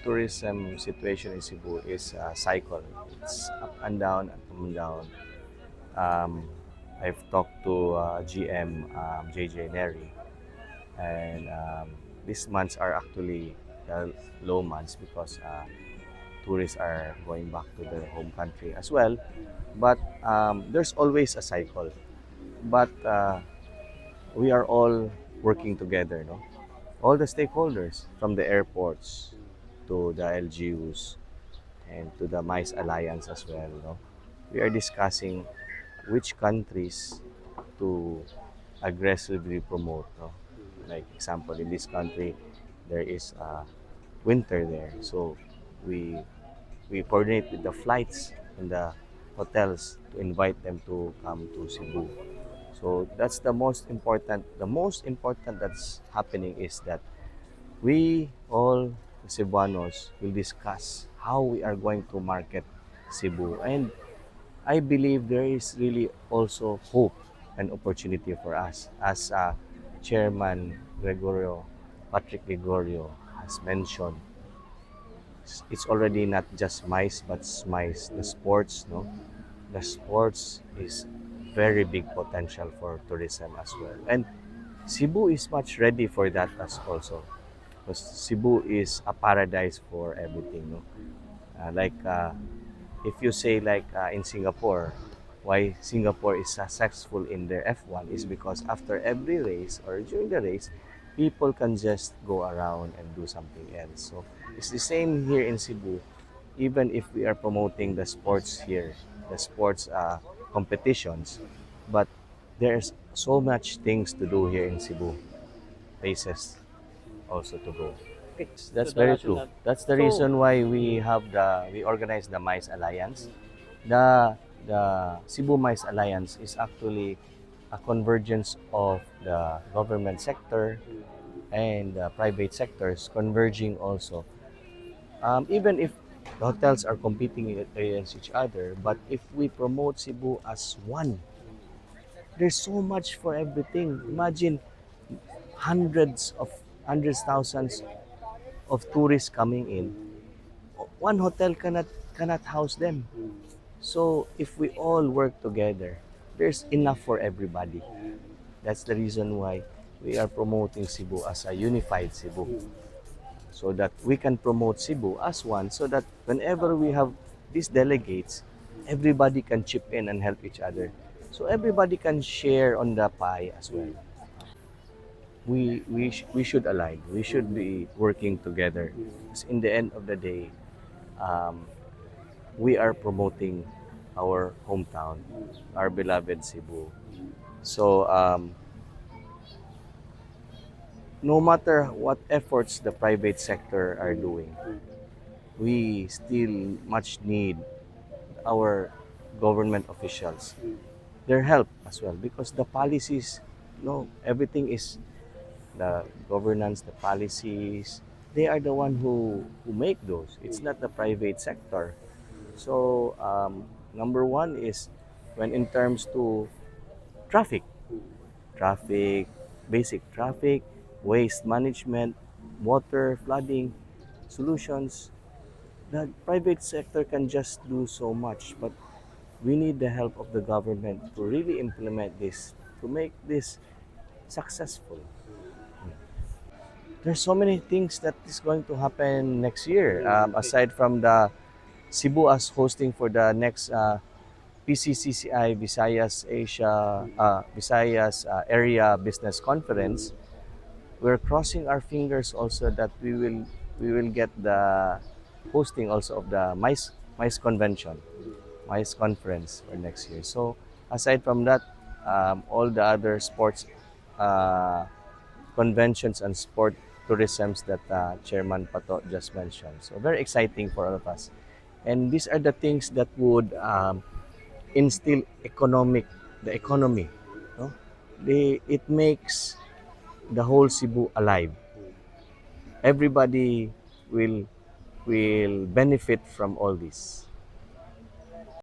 Tourism situation in Cebu is a cycle. It's up and down, up and down. Um, I've talked to GM JJ Neri, and these months are actually the low months because tourists are going back to their home country as well. But there's always a cycle. But we are all working together, no? All the stakeholders, from the airports to the LGUs and to the MICE Alliance as well, no? We are discussing which countries to aggressively promote, no? Like example, in this country, there is winter there, so we we coordinate with the flights and the hotels to invite them to come to Cebu. So that's the most important. The most important that's happening is that we all Cebuanos will discuss how we are going to market Cebu. And I believe there is really also hope and opportunity for us. As Chairman Patrick Gregorio has mentioned, it's already not just MICE but SMICE, the sports, no? The sports is very big potential for tourism as well. And Cebu is much ready for that as also. Because Cebu is a paradise for everything, no? Like if you say like in Singapore, why Singapore is successful in their F1 is because after every race or during the race, people can just go around and do something else. So it's the same here in Cebu. Even if we are promoting the sports here, the sports competitions, but there's so much things to do here in Cebu, places also to go. That's very true. That's the reason why we organize the MICE Alliance. The Cebu MICE Alliance is actually a convergence of the government sector and the private sectors converging also. Even if the hotels are competing against each other, but if we promote Cebu as one, there's so much for everything. Imagine hundreds of thousands of tourists coming in. One hotel cannot house them. So if we all work together, there's enough for everybody. That's the reason why we are promoting Cebu as a unified Cebu, so that we can promote Cebu as one, so that whenever we have these delegates, everybody can chip in and help each other. So everybody can share on the pie as well. We should align. We should be working together. Because in the end of the day, um, we are promoting our hometown, our beloved Cebu. So no matter what efforts the private sector are doing, we still much need our government officials, their help as well, because the policies, no, everything is the governance, the policies. They are the one who make those. It's not the private sector. So number one is when in terms to traffic, traffic, basic traffic, waste management, water, flooding, solutions. The private sector can just do so much, but we need the help of the government to really implement this, to make this successful. There's so many things that is going to happen next year. Aside from the Cebu as hosting for the next PCCCI Visayas Area Business Conference, we're crossing our fingers also that we will get the hosting also of the MICE convention, MICE conference for next year. So aside from that, all the other sports uh, conventions and sport tourisms that Chairman Pato just mentioned. So very exciting for all of us. And these are the things that would instill the economy. No? It makes the whole Cebu alive. Everybody will benefit from all this.